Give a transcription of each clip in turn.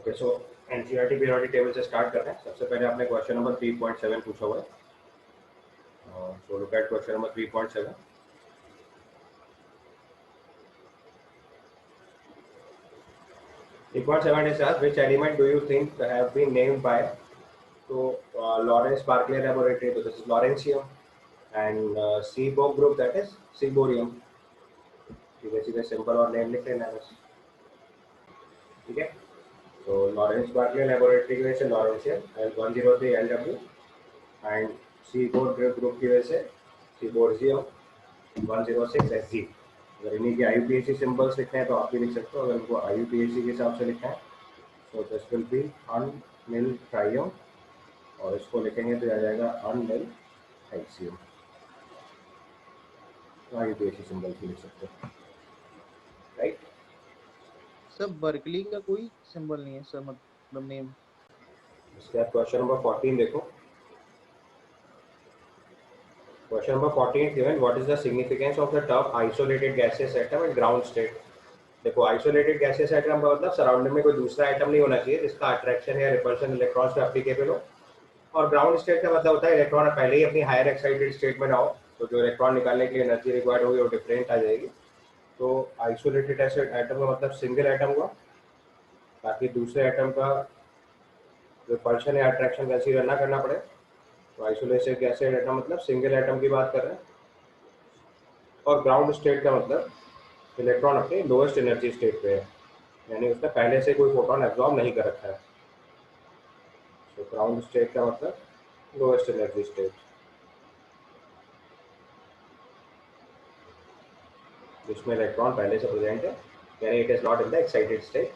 Okay, सो NCERT periodic table से start कर रहे हैं। सबसे पहले आपने क्वेश्चन नंबर 3.7 पूछा हुआ है। So look at question number 3.7। is asked, which element do you think have been named by Lawrence Berkeley laboratory? So this is lawrencium, and Seaborg group, that is seaborgium. सीधे simple और name लिख लेना बस, ठीक है। तो Lawrence Berkeley laboratory की वजह से lawrencium L103 LW, and Seaborg group की वजह से सीबोर्जियम 106 SG। अगर इन्हीं के IUPAC सिंबल्स लिखने हैं तो आप भी लिख सकते हो। अगर उनको IUPAC के हिसाब से लिखना है तो दिस विल बी अनमिल ट्राइयम, और इसको लिखेंगे तो आ जाएगा अनमिल हैक्सियम। तो IUPAC सिंबल्स भी लिख सकते हो, राइट। सर बर्कली का कोई सिंबल नहीं है सर, मतलब नेम। इसके बाद क्वेश्चन नंबर 14 देखो। Question number 14 given, what is the significance of the term isolated gaseous atom and ground state? देखो, आइसोलेटेड गैसेस एटम का मतलब सराउंडिंग में कोई दूसरा एटम नहीं होना चाहिए जिसका अट्रैक्शन या रिपल्शन इलेक्ट्रॉन्स पे एप्लीकेबल हो। और ग्राउंड स्टेट का मतलब होता है इलेक्ट्रॉन पहले ही अपनी हायर एक्साइटेड स्टेट में ना हो, तो जो इलेक्ट्रॉन निकालने के लिए एनर्जी रिक्वायर्ड होगी वो डिफरेंट आ जाएगी। तो आइसोलेटेड एटम का मतलब सिंगल एटम हुआ, ताकि दूसरे एटम का रिपल्शन या अट्रैक्शन कंसीडर ना करना पड़े। तो आइसोलेटेड गैसेस एटम मतलब सिंगल एटम की बात कर रहे हैं। और ग्राउंड स्टेट का मतलब इलेक्ट्रॉन अपनी लोएस्ट एनर्जी स्टेट पे है, यानी उसने पहले से कोई फोटोन एब्जॉर्ब नहीं कर रखा है। तो ग्राउंड स्टेट का मतलब लोएस्ट एनर्जी स्टेट, जिसमें इलेक्ट्रॉन पहले से प्रेजेंट है, यानी it is not in the excited state,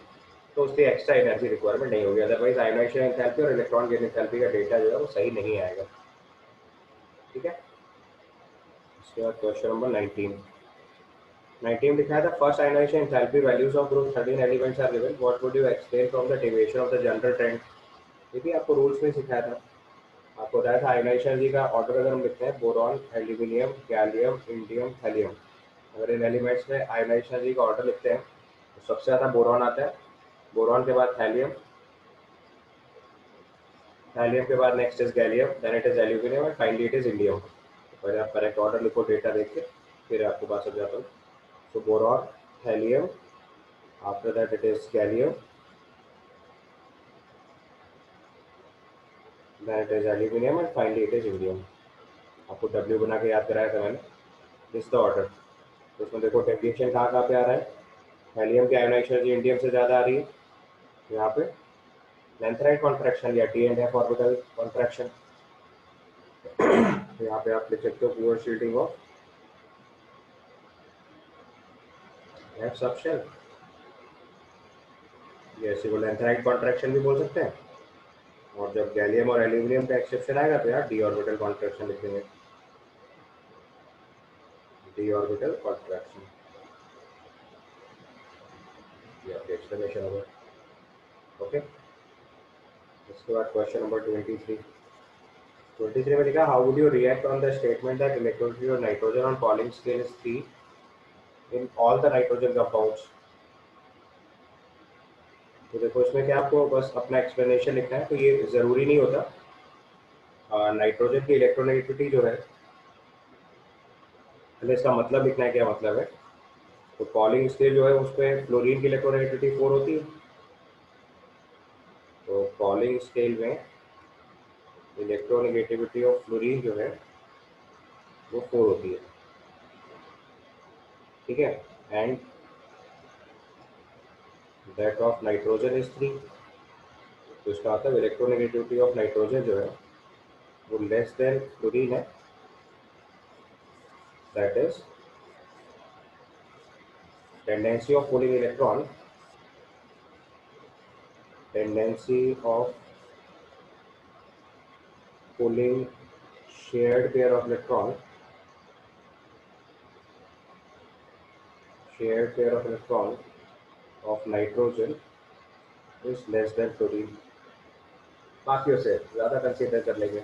तो उसकी एक्स्ट्रा एनर्जी रिक्वायरमेंट नहीं होगी। अदरवाइज आयोनाइजेशन एंथैल्पी और इलेक्ट्रॉन गेन एंथैल्पी का डेटा जो है वो सही नहीं आएगा, ठीक है। इसके बाद क्वेश्चन नंबर 19 लिखा है, the first ionisation enthalpy values of group 13 elements are given, what would you explain from the deviation of the general trend? ये भी आपको रूल्स में सिखाया था। आपको बताया था आयोनाइजेशन एनर्जी का ऑर्डर अगर हम लिखते हैं boron, aluminium, gallium, indium, helium. अगर इन एलिमेंट्स में आयोनाइजेशन एनर्जी का ऑर्डर लिखते हैं तो सबसे ज़्यादा बोरॉन आता है, बोरॉन के बाद हेलियम, हेलियम के बाद next is gallium, then it is aluminium and finally it is indium. तो पहले आप करेक्ट ऑर्डर लिखो डेटा देख के, फिर आपको बात समझाता हूँ। तो boron, helium, after that it is gallium, then it is aluminium and finally it is indium. आपको W बना के याद कराया था मैंने, दिस द ऑर्डर। तो उसमें देखो डेविएशन कहाँ कहाँ पे आ रहा है। हेलियम की आयोनाइजेशन एनर्जी इंडियम से ज़्यादा आ रही है, यहाँ पे लेंथराइट कॉन्ट्रैक्शन या T and F orbital contraction. तो यहाँ पे आप लिख सकते हो pure shielding of F subshell, ये इसी को लेंथराइट कॉन्ट्रैक्शन भी बोल सकते हैं। और जब गैलियम और एल्यूमिनियम का एक्सेप्शन आएगा तो यार डी ऑर्बिटल कॉन्ट्रैक्शन लिख देंगे, डी ऑर्बिटल कॉन्ट्रैक्शन, ये आपकी एक्सप्लेनेशन होगा, ओके। इसके बाद क्वेश्चन नंबर 23 में लिखा, how would you react on the statement that इलेक्ट्रोनिटी of nitrogen on polling scale is 3 in all the nitrogen compounds? तो देखो इसमें क्या आपको बस अपना एक्सप्लेनेशन लिखना है, तो ये ज़रूरी नहीं होता। नाइट्रोजन की इलेक्ट्रोनेगेटिविटी जो है, पहले इसका मतलब लिखना है क्या मतलब है। तो पॉलिंग स्केल जो है उस पर फ्लोरीन की इलेक्ट्रोनेगेटिविटी 4 होती है। तो पॉलिंग स्केल में इलेक्ट्रोनेगेटिविटी ऑफ फ्लोरीन जो है वो 4 होती है, ठीक है। And that of nitrogen is 3। तो इसका मतलब इलेक्ट्रोनेगेटिविटी ऑफ नाइट्रोजन जो है वो लेस देन फ्लोरीन है, that is tendency of pulling electron, tendency of pulling shared pair of electron, shared pair of electron of nitrogen is less than fluorine। बाकियों से ज़्यादा कंसीडर कर लेंगे,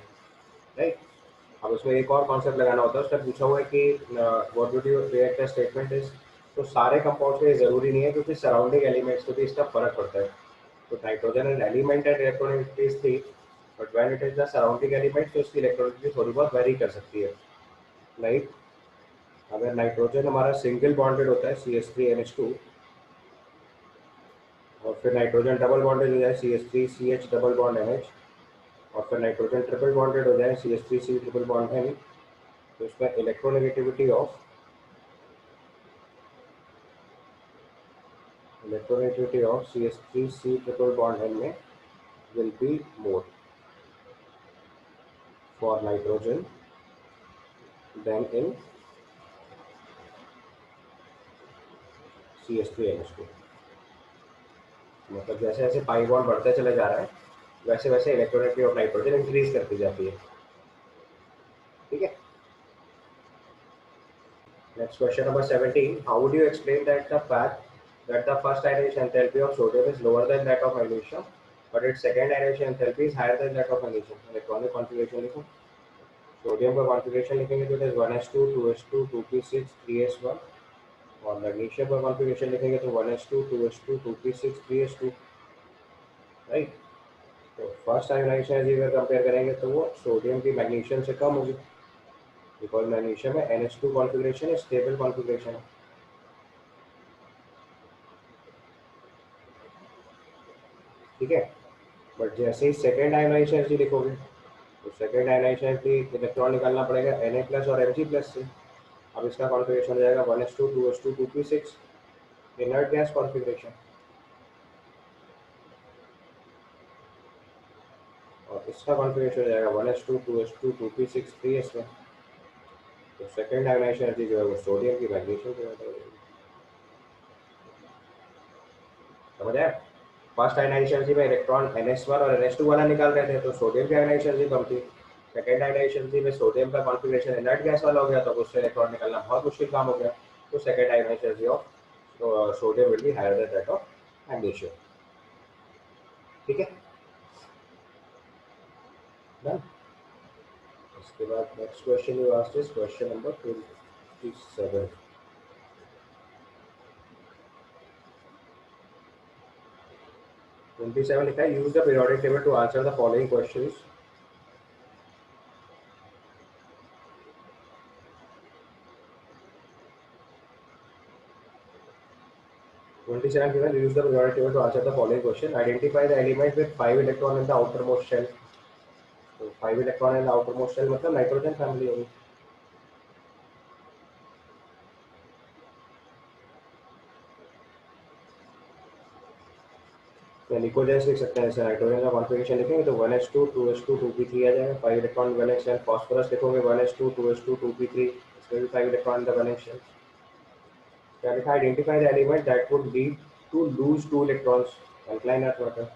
राइट। अब उसमें एक और कॉन्सेप्ट लगाना होता है, उसका पूछा हुआ है कि what would you react the statement is. तो सारे कंपाउंड्स में ज़रूरी नहीं है, क्योंकि सराउंडिंग एलिमेंट्स को भी इसका फर्क पड़ता है। तो nitrogen an element and electronic is 3, but when it is the surrounding element तो इसकी इलेक्ट्रॉनिक थोड़ी बहुत वेरी कर सकती है। लाइक अगर नाइट्रोजन हमारा सिंगल बॉन्डेड होता है CH3NH2, और फिर नाइट्रोजन डबल बॉन्डेड हो जाए CH3CH डबल बॉन्ड NH, और फिर नाइट्रोजन ट्रिपल बॉन्डेड हो जाए CH3C ट्रिपल बॉन्ड N, तो इसमें electronegativity of CH3C triple bond N में will be more for nitrogen than in CH3NH2। मतलब जैसे जैसे पाई बॉन्ड बढ़ते चले जा रहा है वैसे वैसे इलेक्ट्रोनेगेटिविटी ऑफ नाइट्रोजन इंक्रीज करती जाती है। ठीक है। Next question number 17, how would you explain that the fact that the first ionization enthalpy of sodium is lower than that of magnesium, but its second ionization enthalpy is higher than that of magnesium? Electronic configuration लिखो। Sodium का configuration लिखेंगे तो it is 1s2 2s2 2p6 3s1, और magnesium का configuration लिखेंगे तो 1s2 2s2 2p6 3s2, right. तो first ionization energy अगर कंपेयर करेंगे तो वो सोडियम की मैग्नीशियम से कम होगी, बिकॉज मैग्नीशियम में NH2 कॉन्फ़िगरेशन है, स्टेबल कॉन्फ़िगरेशन है। ठीक है। बट जैसे ही सेकेंड आयोनाइजेशन एनर्जी लिखोगे तो सेकेंड आयोनाइजेशन एनर्जी इलेक्ट्रॉन निकालना पड़ेगा Na+ और Mg+ से। अब इसका कॉन्फ़िगरेशन हो जाएगा 1s2 2s2 2p6, inert gas configuration, और इसका कॉन्फ़िगरेशन हो जाएगा 1s2 2s2 2p6 3s1। तो सेकेंड आयोनाइजेशन एनर्जी जो है वो सोडियम की मैग्नीशियम से ज़्यादा होगी। समझ आया? फर्स्ट आयोनाइजेशन एनर्जी में इलेक्ट्रॉन NH1 और NH2 वाला निकाल रहे थे तो सोडियम की आयोनाइजेशन एनर्जी कम थी। सेकेंड आयोनाइजेशन एनर्जी में सोडियम का कॉन्फ़िगरेशन इनर्ट गैस वाला हो गया तो उससे इलेक्ट्रॉन निकालना बहुत मुश्किल काम हो गया। तो second ionisation energy of sodium will be higher than that of magnesium. ठीक है। डन। इसके बाद next question you asked is question number 27। 27 लिखा है, use the periodic table to answer the following questions. 27 given, use the periodic table to answer the following question. Identify the element with 5 electron in the outermost shell. तो 5 electron in the outermost shell मतलब nitrogen family होगी। तो pnictogens लिख सकते हैं, जैसे nitrogen का configuration लिखेंगे तो 1s2 2s2 2p3 आ जाएगा। 5 इलेक्ट्रॉन वैलेंस शेल। फास्फोरस लिखोगे 1s2 2s2 2p3, इसमें भी 5 electron in the valence shell. क्या लिखा? Identify the element that would lead to lose 2 electrons. Alkaline earth water.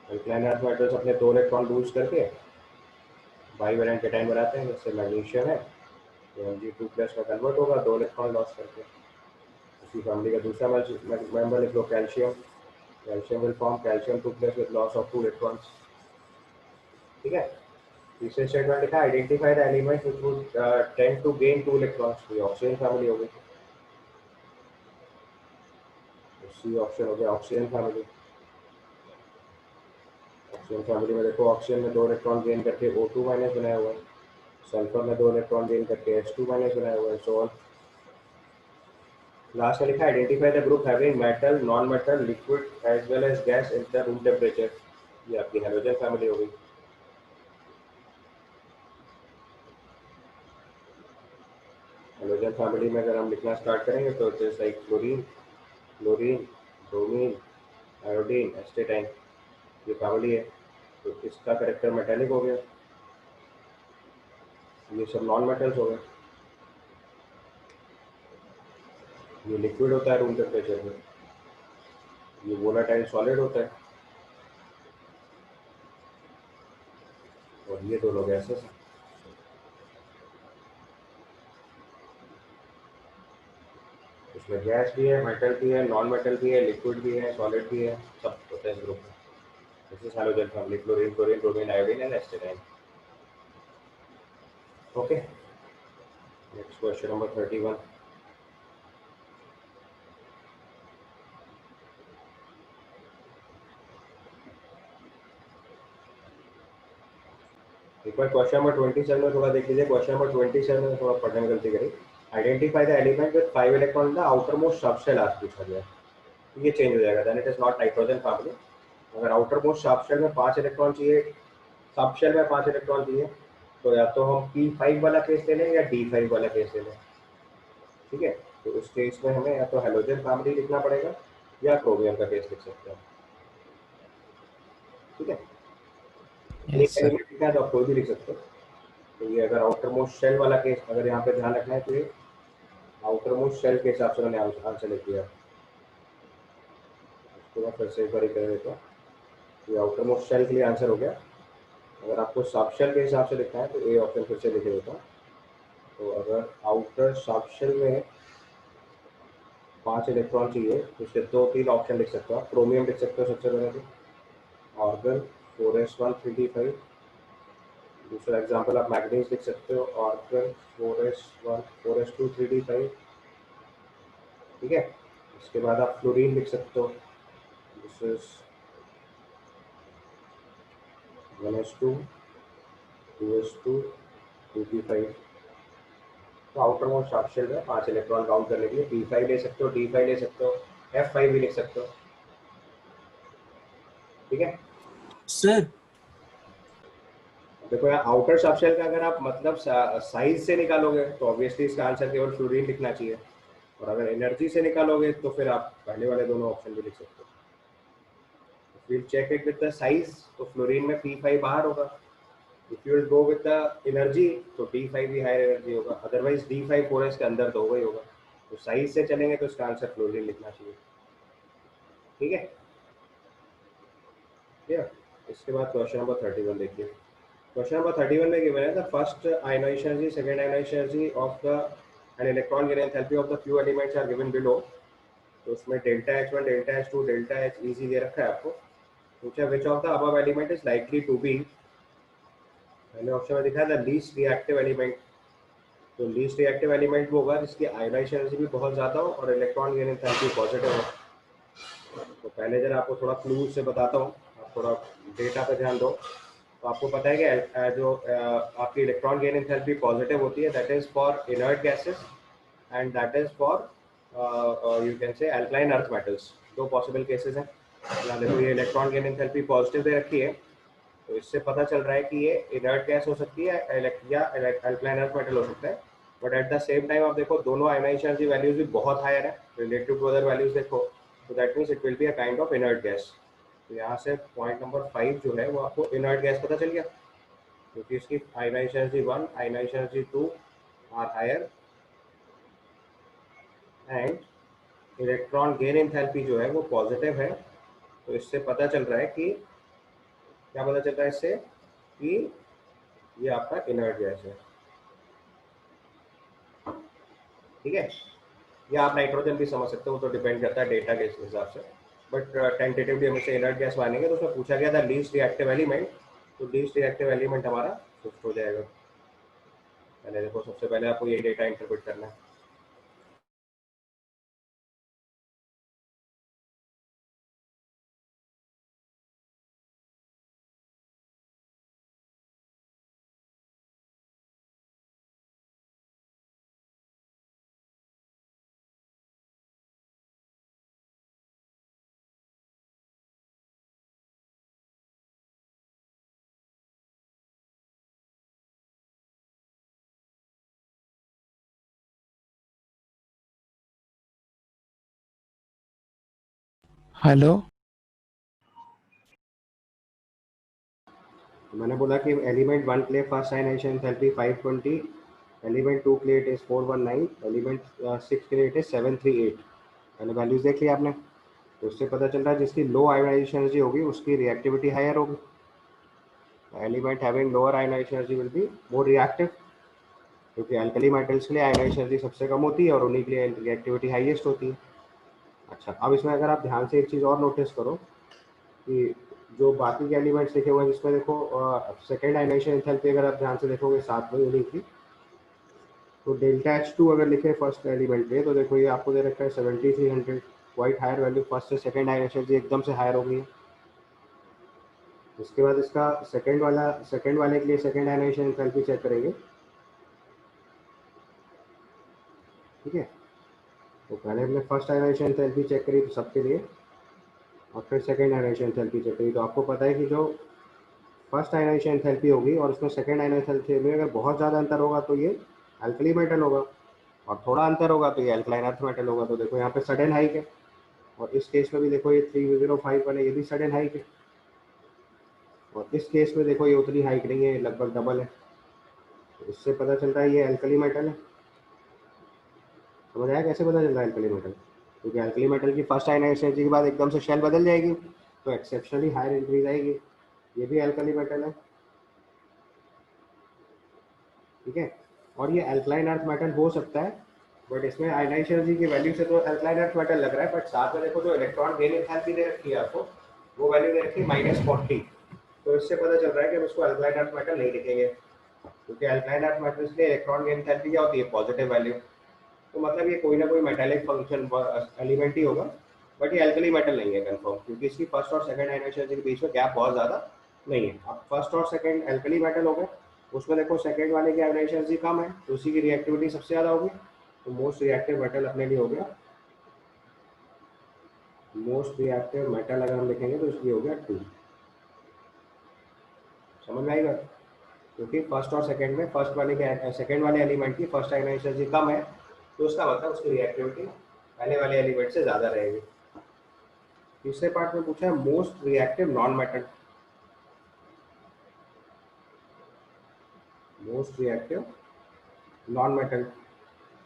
Alkaline earth metals अपने 2 electron lose करके bivalent cation बनाते हैं, जैसे मैग्नीशियम है तो Mg2+ में कन्वर्ट होगा 2 इलेक्ट्रॉन लॉस करके। उसी फैमिली का दूसरा मेंबर लिख लो calcium. Calcium will form Ca2+ with loss of 2 electrons. ठीक है। तीसरे स्टेटमेंट लिखा identify the element which would tend to gain 2 electrons. ये ऑक्सीजन फैमिली हो गई, सी ऑप्शन हो गया ऑक्सीजन फैमिली। ऑक्सीजन फैमिली में देखो ऑक्सीजन में 2 इलेक्ट्रॉन गेन करके O2- बनाया हुआ है, सल्फर में 2 इलेक्ट्रॉन गेन करके H2- बनाया हुआ है, सो ऑन। लास्ट में लिखा identify the group having metal non metal liquid as well as gas in the room temperature. ये आपकी हेलोजन फैमिली हो गई। हेलोजन फैमिली में अगर हम लिखना स्टार्ट करेंगे तो जैसे like chlorine, chlorine, bromine, iodine, astatine, ये फैमिली है। तो इसका करेक्टर मेटेलिक हो गया, ये सब नॉन मेटल्स हो गए। ये लिक्विड होता है रूम टेम्परेचर में, ये वोलाटाइल सॉलिड होता है, और ये दोनों गैसेस हैं। इसमें गैस भी है, मेटल भी है, नॉन मेटल भी है, लिक्विड भी है, सॉलिड भी है, सब होता है इस ग्रुप में। This is halogen family, chlorine, chlorine, bromine, iodine and astatine. Okay. Next question number 31। एक बार क्वेश्चन नंबर 27 में थोड़ा देख लीजिए। क्वेश्चन नंबर 27 में थोड़ा पढ़ने में गलती करी। Identify the element with 5 electron in the outer most sub shell आज पूछा गया, ये चेंज हो जाएगा, then it is not nitrogen family. अगर आउटर मोस्ट सब शेल में 5 इलेक्ट्रॉन चाहिए, सब शेल में 5 इलेक्ट्रॉन चाहिए, तो या तो हम P5 वाला केस ले लें या D5 वाला केस ले लें। ठीक है, तो उस केस में हमें या तो हेलोजन फैमिली लिखना पड़ेगा या क्रोमियम का केस लिख सकते हैं। ठीक है, एक यस सर। एलिमेंट लिखना है तो आप कोई भी लिख सकते हो। तो ये अगर आउटर मोस्ट शेल वाला केस अगर यहाँ पे ध्यान रखना है, तो ये आउटर मोस्ट शेल के हिसाब से मैंने आंसर लिख दिया। उसके बाद फिर से एक बार कर देता हूँ, ये आउटर मोस्ट शेल के लिए आंसर हो गया। अगर आपको सब शेल के हिसाब से लिखना है तो ए ऑप्शन फिर से लिख देता हूँ। तो अगर आउटर सब शेल में 5 इलेक्ट्रॉन चाहिए तो उसके 2-3 ऑप्शन लिख सकते हो आप। क्रोमियम लिख सकते हो सबसे पहले, तो ऑर्गन 4s1 3d5। दूसरा एग्जांपल आप मैग्नीज लिख सकते हो, ऑर्गन 4s1 4s2 3d5। ठीक है, इसके बाद आप फ्लोरीन लिख सकते हो, this is 1s2 2s2 2p5। तो आउटर मोस्ट सब शेल में 5 इलेक्ट्रॉन काउंट करने के लिए p5 ले सकते हो, d5 ले सकते हो, f5 भी लिख सकते हो। ठीक है सर देखो यार, आउटर सब शेल का अगर आप मतलब साइज से निकालोगे तो ऑब्वियसली इसका आंसर केवल फ्लोरीन लिखना चाहिए, और अगर एनर्जी से निकालोगे तो फिर आप पहले वाले दोनों ऑप्शन भी लिख सकते हो। Will check it with the size, तो फ्लोरीन में P5 बाहर होगा। If you will go with the energy तो D5 भी हायर एनर्जी होगा, अदरवाइज D5 4s के अंदर तो होगा ही होगा। तो साइज से चलेंगे तो इसका आंसर फ्लोरीन लिखना चाहिए। ठीक है, इसके बाद क्वेश्चन नंबर 31 देखिए। क्वेश्चन नंबर 31 में गिवन है the first ionization energy, second ionization energy of the an electron given enthalpy of the few elements are given below. तो उसमें delta H1 delta H2 delta H इजी दे रखा है आपको। पूछा which of the above element is likely to be, पहले option में दिखा है द लीस्ट रिएक्टिव एलिमेंट। तो लीस्ट रिएक्टिव एलिमेंट वो होगा जिसकी आयनाइजेशन एनर्जी भी बहुत ज़्यादा हो और इलेक्ट्रॉन गिवन एंथैल्पी पॉजिटिव हो। तो पहले जरा आपको थोड़ा क्लू से बताता हूँ, आप थोड़ा डेटा पे ध्यान दो। तो आपको पता है कि जो आपकी इलेक्ट्रॉन गेन एंथैल्पी पॉजिटिव होती है that is for inert gases and that is for you can say alkaline earth metals. दो पॉसिबल केसेस हैं। यहाँ देखो ये इलेक्ट्रॉन गेन एंथैल्पी पॉजिटिव दे रखी है, तो इससे पता चल रहा है कि ये इनर्ट गैस हो सकती है या अल्कलाइन अर्थ मेटल हो सकता है। But at the same time आप देखो दोनों आयनाइजेशन एनर्जी वैल्यूज भी बहुत हायर है रिलेटिव टू अदर वैल्यूज देखो, तो that means it will be a kind of inert gas. तो यहाँ से पॉइंट नंबर 5 जो है वो आपको इनर्ट गैस पता चल गया, क्योंकि इसकी ionization energy 1 ionization energy 2 are higher and electron gain enthalpy जो है वो पॉजिटिव है। तो इससे पता चल रहा है कि क्या पता चल रहा है इससे कि ये आपका इनर्ट गैस है। ठीक है, या आप नाइट्रोजन भी समझ सकते हो, तो डिपेंड करता है डेटा के हिसाब से। बट टेंटेटिवली हम इसे इनर्ट गैस मानेंगे। तो उसमें पूछा गया था लीस्ट रिएक्टिव एलिमेंट, तो लीस्ट रिएक्टिव एलिमेंट हमारा शिफ्ट हो जाएगा। पहले देखो, सबसे पहले आपको ये डेटा इंटरप्रेट करना है। हेलो। तो मैंने बोला कि एलिमेंट 1 के लिए फर्स्ट आयनाइजेशन एंथैल्पी 520, एलिमेंट 2 के लिए इट इज 419, एलिमेंट 6 के लिए इट इज 738। मैंने वैल्यूज देख लिया आपने। तो उससे पता चल रहा है जिसकी लो आयनाइजेशन एनर्जी होगी उसकी रिएक्टिविटी हायर होगी। Element having lower ionization energy will be more reactive, क्योंकि अल्कली मेटल्स के लिए आयनाइजेशन एनर्जी सबसे कम होती है और उन्हीं के लिए रिएक्टिविटी हाईएस्ट होती है। अच्छा, अब इसमें अगर आप ध्यान से एक चीज़ और नोटिस करो कि जो बाकी के एलिमेंट्स लिखे हुए हैं जिसमें देखो सेकेंड आयनाइजेशन एंथैल्पी अगर आप ध्यान से देखोगे साथ में उन्हीं की, तो डेल्टा H2 अगर लिखे फर्स्ट एलिमेंट पे तो देखो ये आपको दे रखा है 7300, क्वाइट हायर वैल्यू। फर्स्ट से सेकेंड आयनाइजेशन एनर्जी एकदम से हायर हो गई है। उसके बाद इसका सेकंड वाले के लिए सेकंड आयनाइजेशन एंथैल्पी चेक करेंगे। ठीक है, तो पहले हमने फर्स्ट आयनाइजेशन एंथैल्पी चेक करी तो सबके लिए, और फिर सेकंड आयनाइजेशन एंथैल्पी चेक करी। तो आपको पता है कि जो फर्स्ट आयनाइजेशन एंथैल्पी होगी और उसमें सेकंड आयनाइजेशन एंथैल्पी में अगर बहुत ज़्यादा अंतर होगा तो ये अल्कली मेटल होगा, और थोड़ा अंतर होगा तो ये अल्कलाइन अर्थ मेटल होगा। तो देखो यहाँ पे सडन हाइक है, और इस केस में भी देखो ये 305 वाले ये भी सडन हाइक है, और इस केस में देखो ये उतनी हाइक नहीं है, लगभग डबल है। तो इससे पता चलता है ये अल्कली मेटल है। समझ आया कैसे पता चल रहा है अल्कली मेटल? क्योंकि अल्कली मेटल की फर्स्ट आयनाइजेशन के बाद एकदम से शेल बदल जाएगी, तो एक्सेप्शनली हायर इंक्रीज आएगी। ये भी अल्कली मेटल है। ठीक है, और ये अल्कलाइन अर्थ मेटल हो सकता है, बट इसमें आयनाइजेशन एनर्जी की वैल्यू से तो अल्कलाइन अर्थ मेटल लग रहा है, बट साथ में देखो जो इलेक्ट्रॉन गेन एंथैल्पी दे रखी है आपको, वो वैल्यू दे रखी है -40। तो इससे पता चल रहा है कि हम इसको अल्कलाइन अर्थ मेटल नहीं लिखेंगे, क्योंकि अल्कलाइन अर्थ मेटल्स के इलेक्ट्रॉन गेन एंथैल्पी क्या होती है? Positive value. तो मतलब ये कोई ना कोई मेटालिक फंक्शन एलिमेंट ही होगा, बट ये अल्कली मेटल नहीं है कंफर्म, क्योंकि इसकी फर्स्ट और सेकंड आयनाइजेशन के बीच में गैप बहुत ज़्यादा नहीं है। अब फर्स्ट और सेकंड अल्कली मेटल हो गए, उसमें देखो सेकंड वाले की आयनाइजेशन कम है, तो उसी की रिएक्टिविटी सबसे ज़्यादा होगी। तो मोस्ट रिएक्टिव मेटल अपने लिए हो गया, मोस्ट रिएक्टिव मेटल अगर हम लिखेंगे तो इसलिए हो गया 2। समझ में आएगा? क्योंकि फर्स्ट और सेकंड में फर्स्ट वाले के सेकंड वाले एलिमेंट की फर्स्ट आयनाइजेशन कम है, तो उसका मतलब उसकी रिएक्टिविटी पहले वाले एलिमेंट से ज़्यादा रहेगी। तीसरे पार्ट में पूछा है most reactive non metal. Most reactive non metal,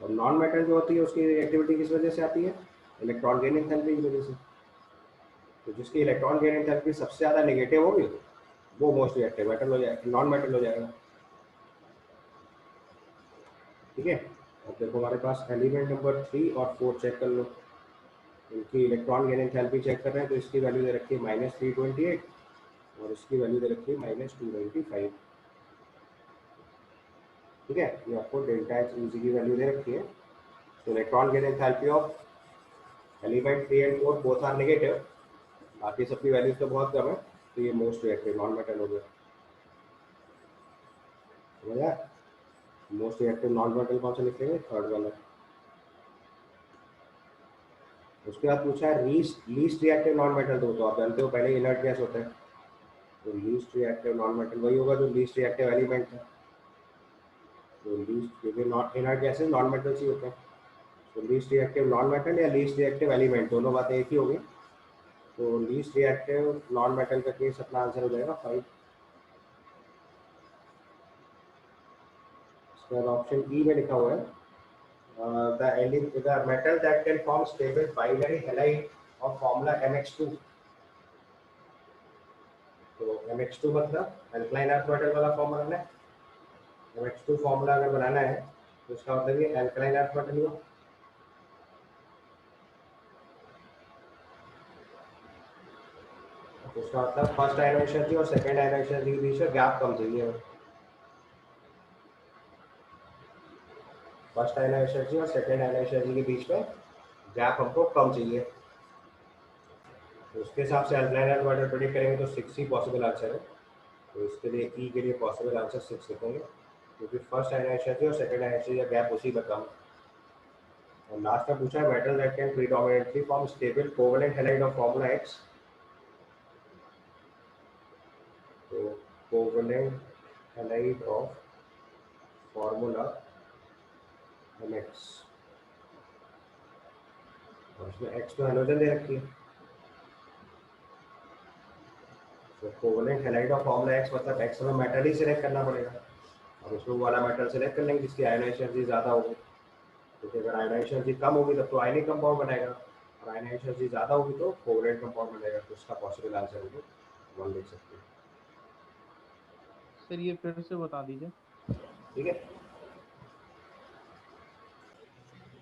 और नॉन मेटल जो होती है उसकी रिएक्टिविटी किस वजह से आती है? इलेक्ट्रॉन गेन एंथैल्पी की वजह से। तो जिसकी इलेक्ट्रॉन गेन एंथैल्पी सबसे ज़्यादा नेगेटिव होगी वो मोस्ट रिएक्टिव मेटल हो जाएगा, नॉन मेटल हो जाएगा। ठीक है, अब देखो हमारे पास एलिमेंट नंबर 3 और 4 चेक कर लो। इनकी इलेक्ट्रॉन गेन एंथैल्पी चेक कर रहे हैं, तो इसकी वैल्यू दे रखी है -328 और इसकी वैल्यू दे रखी है -295। ठीक है, ये आपको डेल्टा एच ई की वैल्यू दे रखी है। तो electron gain enthalpy of element 3 and 4 both are negative, बाकी सबकी वैल्यूज तो बहुत कम है, तो ये मोस्ट रिएक्टिव नॉन मेटल हो गया। समझा? मोस्ट रिएक्टिव नॉन मेटल कौन सा लिखेंगे? थर्ड वाला। उसके बाद पूछा है लीस्ट रिएक्टिव नॉन मेटल दो, तो आप जानते हो पहले इनर्ट गैस होता है, तो लीस्ट रिएक्टिव नॉन मेटल वही होगा जो लीस्ट रिएक्टिव एलिमेंट है। तो लीस्ट, क्योंकि not inert gases non metals ही होते हैं, तो लीस्ट रिएक्टिव नॉन मेटल या लीस्ट रिएक्टिव एलिमेंट दोनों बातें एक ही होगी। तो लीस्ट रिएक्टिव नॉन मेटल का केस अपना आंसर हो जाएगा 5। इसके बाद ऑप्शन ई में लिखा हुआ है the metal that can form stable binary halide of formula MX2। तो MX2 मतलब अल्कलाइन अर्थ मेटल वाला फॉर्मूला है। MX2 फॉर्मूला अगर बनाना है तो इसका मतलब ये अल्कलाइन अर्थ मेटल हुआ। तो उसका मतलब फर्स्ट आयनाइजेशन और सेकंड आयनाइजेशन के बीच में गैप कम चाहिए। फर्स्ट आयनाइजेशन और सेकंड आयनाइजेशन के बीच में गैप हमको कम चाहिए, तो उसके हिसाब से अल्कलाइन अर्थ मेटल प्रेडिक्ट करेंगे तो 6 ही पॉसिबल आंसर है। तो इसके लिए ई के लिए पॉसिबल आंसर 6 लिखेंगे, क्योंकि फर्स्ट आयनाइजेशन और सेकंड आयनाइजेशन का गैप उसी में कम। और लास्ट में पूछा है metal that can predominantly form stable covalent halide of formula X. तो covalent halide of formula MX, और इसमें एक्स में हाइड्रोजन दे रखी है, तो covalent halide of formula X मतलब एक्स में मेटल ही सिलेक्ट करना पड़ेगा। अब उसमें वाला मेटल सिलेक्ट कर लेंगे जिसकी आयनाइजेशन एनर्जी ज़्यादा होगी, क्योंकि अगर आयनाइजेशन एनर्जी कम होगी तब तो आयनिक कंपाउंड बनेगा, और आयनाइजेशन एनर्जी ज़्यादा होगी तो कोवेलेंट कंपाउंड बनेगा। तो उसका पॉसिबल आंसर होगा 1 लिख सकते हैं। सर ये फिर से बता दीजिए। ठीक है,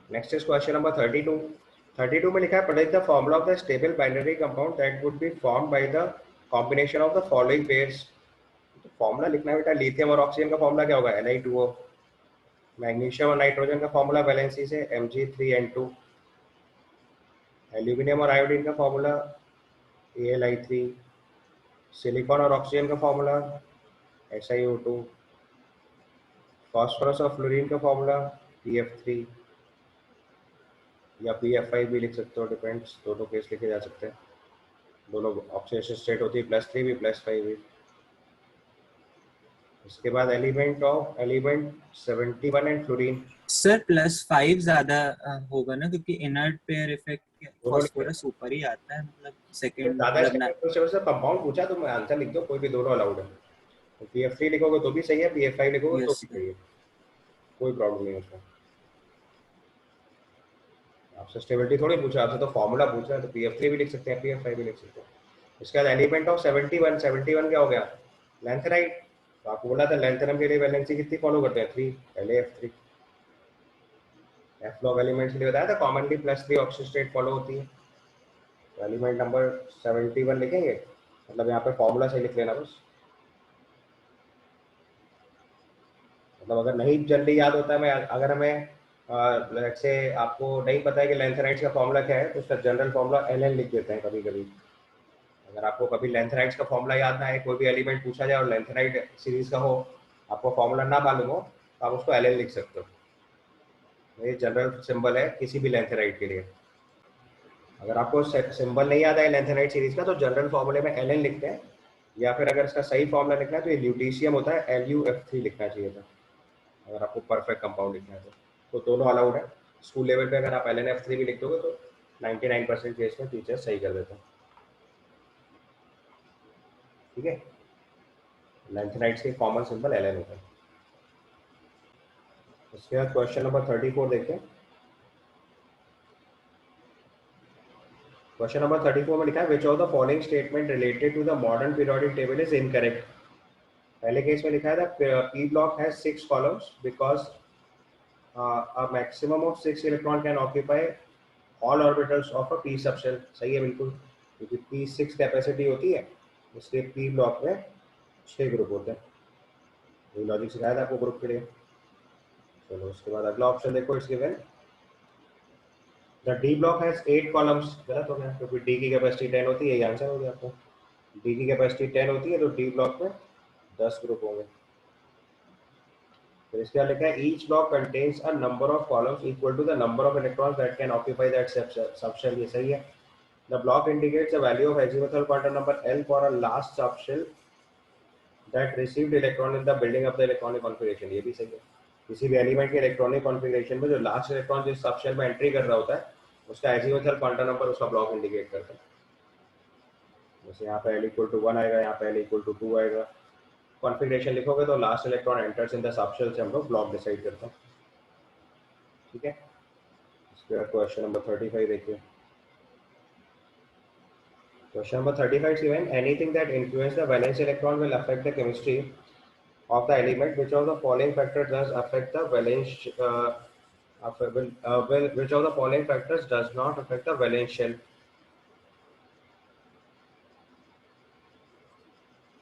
नेक्स्ट इज क्वेश्चन नंबर 32। 32 में लिखा है predict the formula of the stable binary compound that would be formed by the combination of the following pairs. तो फॉर्मूला लिखना है बेटा, लिथियम और ऑक्सीजन का फॉर्मूला क्या होगा? Na2O। मैग्नीशियम और नाइट्रोजन का फॉर्मूला वैलेंसी से Mg3N2। एल्यूमिनियम और आयोडीन का फॉर्मूला Al3। सिलिकॉन और ऑक्सीजन का फॉर्मूला SiO2, फास्फोरस और फ्लोरीन का फॉर्मूला PF3 या PF5 भी लिख सकते हो, डिपेंड्स, दोनों केस लिखे जा सकते हैं। दोनों ऑक्सीडेशन स्टेट होती है +3 भी +5 भी। इसके बाद एलिमेंट 71 एंड फ्लोरीन। सर +5 ज्यादा होगा ना, क्योंकि इनर्ट पेयर इफेक्ट दोनों लिखे फास्फोरस ऊपर ही आता है, मतलब तो सेकंड ज्यादा मतलब ना। स्टेट से कंपाउंड पूछा तो मैं आंसर लिख दो, कोई भी, दोनों अलाउड है। तो PF3 लिखोगे तो भी सही है, PF5 लिखोगे तो यस भी सर। सही है, कोई प्रॉब्लम नहीं है उसमें। आपसे स्टेबिलिटी थोड़ी पूछा, आपसे तो फॉर्मूला पूछा है, तो PF3 भी लिख सकते हैं, PF5 भी लिख सकते हैं। इसके बाद एलिमेंट ऑफ 71 क्या हो गया, लेंथेनाइट। तो आपको बोला था लेंथेनम के लिए वैलेंसी कितनी फॉलो करते हैं, 3, पहले F3। एफ लॉग एलिमेंट्स के लिए बताया था कॉमनली +3 ऑक्सीजन स्टेट फॉलो होती है। तो एलिमेंट नंबर 71 लिखेंगे, मतलब यहाँ पे फॉर्मूला से लिख लेना बस। मतलब अगर नहीं जल्दी याद होता है, मैं अगर हमें लेट्स से आपको नहीं पता है कि लेंथेनाइट्स का फॉर्मूला क्या है, तो उसका जनरल फॉर्मूला Ln लिख देते हैं कभी कभी। अगर आपको कभी लेंथेनाइट्स का फॉर्मूला याद ना आए, कोई भी एलिमेंट पूछा जाए और लेंथेनाइट सीरीज का हो, आपको फॉर्मूला ना मालूम हो, तो आप उसको Ln लिख सकते हो। ये जनरल सिंबल है किसी भी लेंथेनाइट के लिए। अगर आपको सिंबल नहीं याद आए लेंथेनाइट सीरीज का, तो जनरल फॉर्मूले में Ln लिखते हैं, या फिर अगर इसका सही फॉर्मूला लिखना है तो ये ल्यूटीशियम होता है, LuF3 लिखना चाहिए था अगर आपको परफेक्ट कंपाउंड लिखना है तो दोनों अलाउड है। स्कूल लेवल पे अगर आप LnF3 भी लिख दोगे तो 99% केस में टीचर सही कर देते हैं। ठीक है, लेंथेनाइट्स के कॉमन सिंबल Ln होता है। उसके बाद क्वेश्चन नंबर 34 देखते हैं। क्वेश्चन नंबर 34 में लिखा है which of the following statement related to the modern periodic table is incorrect. पहले केस में लिखा है था P block has 6 columns because a maximum of 6 electron can occupy all orbitals of a p subshell। सही है बिल्कुल, क्योंकि P6 capacity होती है, इसलिए P ब्लॉक में 6 ग्रुप होते हैं। ये लॉजिक सिखाया था आपको ग्रुप के लिए। चलो उसके बाद अगला ऑप्शन देखो, it's given the D block has 8 columns. गलत हो गया, क्योंकि डी की कैपेसिटी 10 होती है, ये आंसर हो गया आपको। डी की कैपेसिटी 10 होती है तो डी ब्लॉक में 10 ग्रुप होंगे। फिर इसके बाद लिखा है each block contains a number of columns equal to the number of electrons that can occupy that subshell. ये सही है। The block indicates the value of azimuthal quantum number L for a last subshell that received electron in the building of the electronic configuration. ये भी सही है। किसी भी element के इलेक्ट्रॉनिक कॉन्फ़िगरेशन में जो लास्ट इलेक्ट्रॉन जिस सबशेल में एंट्री कर रहा होता है, उसका एजिमुथल क्वांटम नंबर उसका ब्लॉक इंडिकेट करता है। जैसे यहाँ पे L = 1 आएगा, यहाँ पे L = 2 आएगा। कॉन्फ़िगरेशन लिखोगे तो last electron enters in the subshell से हम लोग ब्लॉक डिसाइड करते हैं। ठीक है, इसके बाद क्वेश्चन नंबर 35 देखिए। Question number 35 is given anything that influence the valence electron will affect the chemistry of the element. Which of the following factors does affect the valence which of the following factors does not affect the valence shell?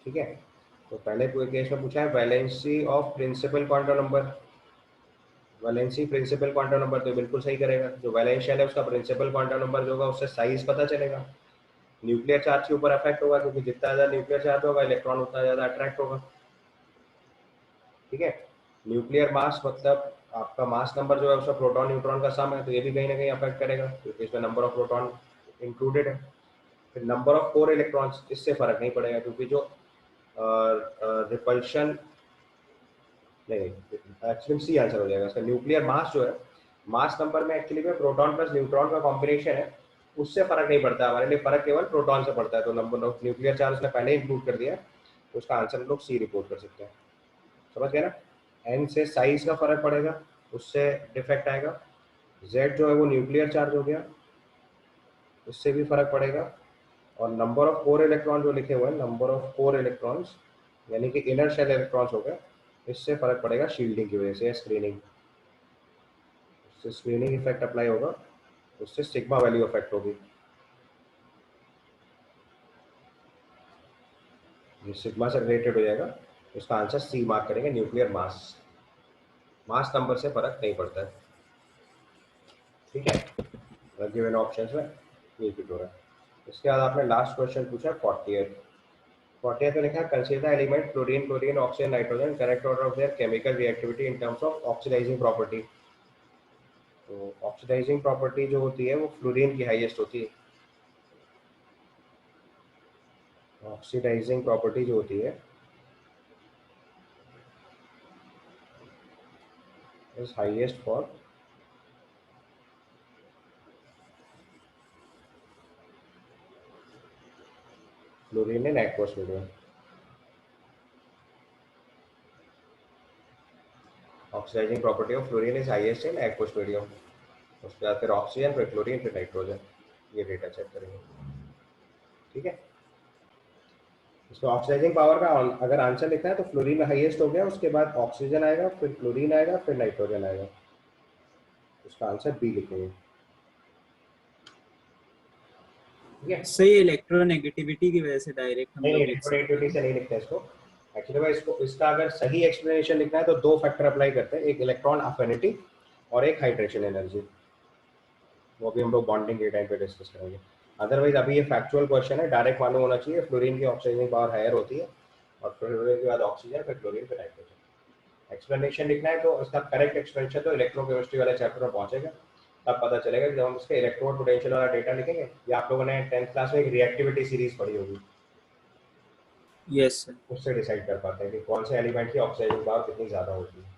ठीक है, तो पहले पूरे case में पूछा है valency of principal quantum number. Valency principal quantum number तो बिल्कुल सही करेगा। जो वैलेंस शेल है उसका प्रिंसिपल क्वांटम नंबर जो होगा उससे साइज पता चलेगा। न्यूक्लियर चार्ज के ऊपर अफेक्ट होगा, क्योंकि जितना ज्यादा न्यूक्लियर चार्ज होगा इलेक्ट्रॉन उतना ज्यादा अट्रैक्ट होगा। ठीक है, न्यूक्लियर मास मतलब आपका मास नंबर जो है उसका प्रोटॉन न्यूट्रॉन का सम है, तो ये भी कहीं ना कहीं अफेक्ट करेगा, क्योंकि इसमें नंबर ऑफ प्रोटॉन इंक्लूडेड है। फिर नंबर ऑफ कोर इलेक्ट्रॉन्स, इससे फर्क नहीं पड़ेगा, क्योंकि जो रिपल्शन नहीं, एक्चुअली सी आंसर हो जाएगा इसका। न्यूक्लियर मास जो है, मास नंबर में एक्चुअली में प्रोटॉन प्लस न्यूट्रॉन का कॉम्बिनेशन है, उससे फर्क नहीं पड़ता हमारे लिए, फर्क केवल प्रोटॉन से पड़ता है। तो नंबर ऑफ न्यूक्लियर चार्ज उसने पहले इंक्लूड कर दिया, तो उसका आंसर हम लोग सी रिपोर्ट कर सकते हैं। समझ गए ना, एन से साइज का फर्क पड़ेगा, उससे डिफेक्ट आएगा। जेड जो है वो न्यूक्लियर चार्ज हो गया, उससे भी फर्क पड़ेगा। और नंबर ऑफ कोर इलेक्ट्रॉन जो लिखे हुए हैं, नंबर ऑफ कोर इलेक्ट्रॉन्स यानी कि इनर शेल इलेक्ट्रॉन्स हो गए, इससे फर्क पड़ेगा शील्डिंग की वजह से, स्क्रीनिंग, उससे स्क्रीनिंग इफेक्ट अप्लाई होगा, उससे सिग्मा वैल्यू इफेक्ट होगी। ये सिग्मा से रिलेटेड हो जाएगा, उसका आंसर सी मार्क करेंगे। न्यूक्लियर मास, मास नंबर से फर्क नहीं पड़ता है। ठीक है, गिवन ऑप्शंस में ये फिट हो रहा है। इसके बाद आपने लास्ट क्वेश्चन पूछा 48। 40 में लिखा है consider the element fluorine, chlorine, oxygen, nitrogen, correct order of their chemical reactivity in terms of oxidizing property. तो ऑक्सीडाइजिंग प्रॉपर्टी जो होती है वो फ्लोरीन की हाईएस्ट होती है। ऑक्सीडाइजिंग प्रॉपर्टी जो होती है is highest for fluorine in aqueous medium. Oxidizing property of fluorine is highest in aqueous medium. उसके बाद फिर ऑक्सीजन, फिर क्लोरीन, फिर नाइट्रोजन। ये डेटा चेक करेंगे, ठीक है। इसमें ऑक्सीडाइजिंग पावर का अगर आंसर लिखा है तो फ्लोरीन हाईएस्ट हो गया, उसके बाद ऑक्सीजन आएगा, फिर क्लोरीन आएगा, फिर नाइट्रोजन आएगा। उसका आंसर बी लिखेंगे, ठीक है। सही, इलेक्ट्रोनेगेटिविटी की वजह से डायरेक्ट हम नहीं, लोग लिख सकते इलेक्ट्रोनेगेटिविटी हैं। से नहीं लिखते इसको। एक्चुअली भाई इसको, इसका अगर सही एक्सप्लेनेशन लिखना है तो दो फैक्टर अप्लाई करते हैं, एक इलेक्ट्रॉन अफिनिटी और एक हाइड्रेशन एनर्जी। वो भी हम लोग बॉन्डिंग के टाइम पे डिस्कस करेंगे। अदरवाइज अभी ये फैक्चुअल क्वेश्चन है, डायरेक्ट मालूम होना चाहिए फ्लोरीन की ऑक्सीजन पावर हायर होती है, और फ्लोरीन के बाद ऑक्सीजन, फिर क्लोरीन, फिर नाइट्रोजन। एक्सप्लेनेशन लिखना है तो इसका करेक्ट एक्सप्लेनेशन तो इलेक्ट्रोकेमिस्ट्री वाले चैप्टर में पहुंचेगा, तब पता चलेगा कि जब हम इसके इलेक्ट्रोड पोटेंशियल वाला डेटा लिखेंगे, या आप लोगों ने 10th क्लास में एक रिएक्टिविटी सीरीज पढ़ी होगी, यस सर। उससे डिसाइड कर पाते हैं कि कौन से एलिमेंट की ऑक्सीजन पावर कितनी ज़्यादा होती है।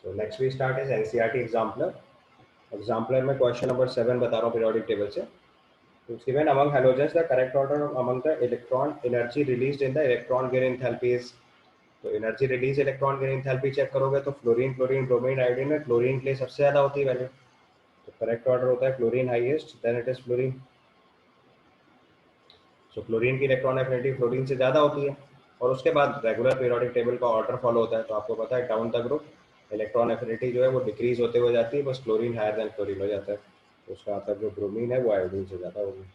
तो next we start is NCERT exemplar. Exemplar में क्वेश्चन नंबर 7 बता रहा हूँ पीरियोडिक टेबल से। It's given among halogens the correct order among the electron energy released in the electron gain enthalpies। तो energy release electron gain enthalpy check करोगे तो fluorine, chlorine, bromine, iodine में chlorine के लिए सबसे ज्यादा होती है वैल्यू। तो करेक्ट ऑर्डर होता है chlorine highest, then it is fluorine. So chlorine की इलेक्ट्रॉन एफिनिटी फ्लोरीन से ज्यादा होती है, और उसके बाद रेगुलर पीरियोडिक टेबल का ऑर्डर फॉलो होता है। तो आपको पता है down the group electron affinity जो है वो डिक्रीज होते हुए जाती है, बस क्लोरीन हायर देन फ्लोरीन हो जाता है। तो उसका मतलब जो ब्रोमीन है वो आयोडीन से ज्यादा होगी।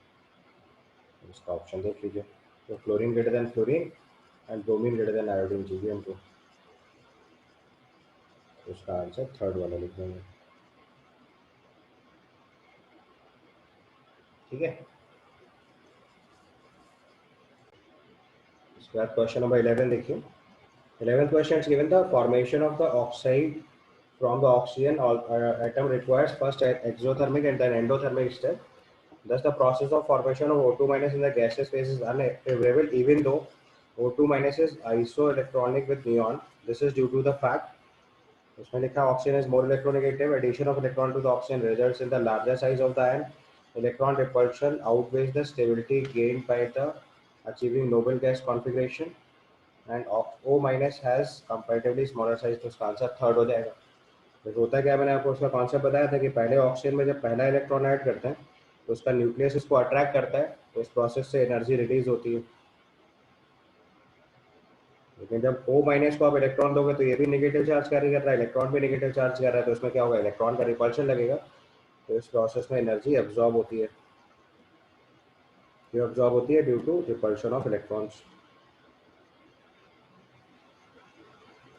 इसका ऑप्शन देख लीजिए। तो chlorine greater than fluorine and bromine greater than iodine चाहिए हमको। तो उसका आंसर थर्ड वाला लिख देंगे, ठीक है। इसके बाद क्वेश्चन नंबर 11 देखिए। 11th question is given the formation of the oxide from the oxygen atom requires first exothermic and then endothermic step. Thus, the process of formation of O2 minus in the gaseous phase is unfavorable, even though O2 minus is isoelectronic with neon. This is due to the fact, उसमें लिखा oxygen is more electronegative. Addition of electron to the oxygen results in the larger size of the ion. Electron repulsion outweighs the stability gained by the achieving noble gas configuration. And O minus has comparatively smaller size. तो उसका answer third हो जाएगा। तो होता क्या, मैंने आपको उसका कॉन्सेप्ट बताया था कि पहले ऑक्सीजन में जब पहला इलेक्ट्रॉन ऐड करते हैं तो उसका न्यूक्लियस इसको अट्रैक्ट करता है, तो इस प्रोसेस से एनर्जी रिलीज होती है। लेकिन जब O माइनस को आप इलेक्ट्रॉन दोगे तो ये भी नेगेटिव चार्ज कैरी कर रहा है, इलेक्ट्रॉन भी नेगेटिव चार्ज कर रहा है, तो उसमें क्या होगा, इलेक्ट्रॉन का रिपल्शन लगेगा, तो इस प्रोसेस में एनर्जी एब्जॉर्ब होती है। क्यों एब्जॉर्ब होती है? Due to repulsion of electrons.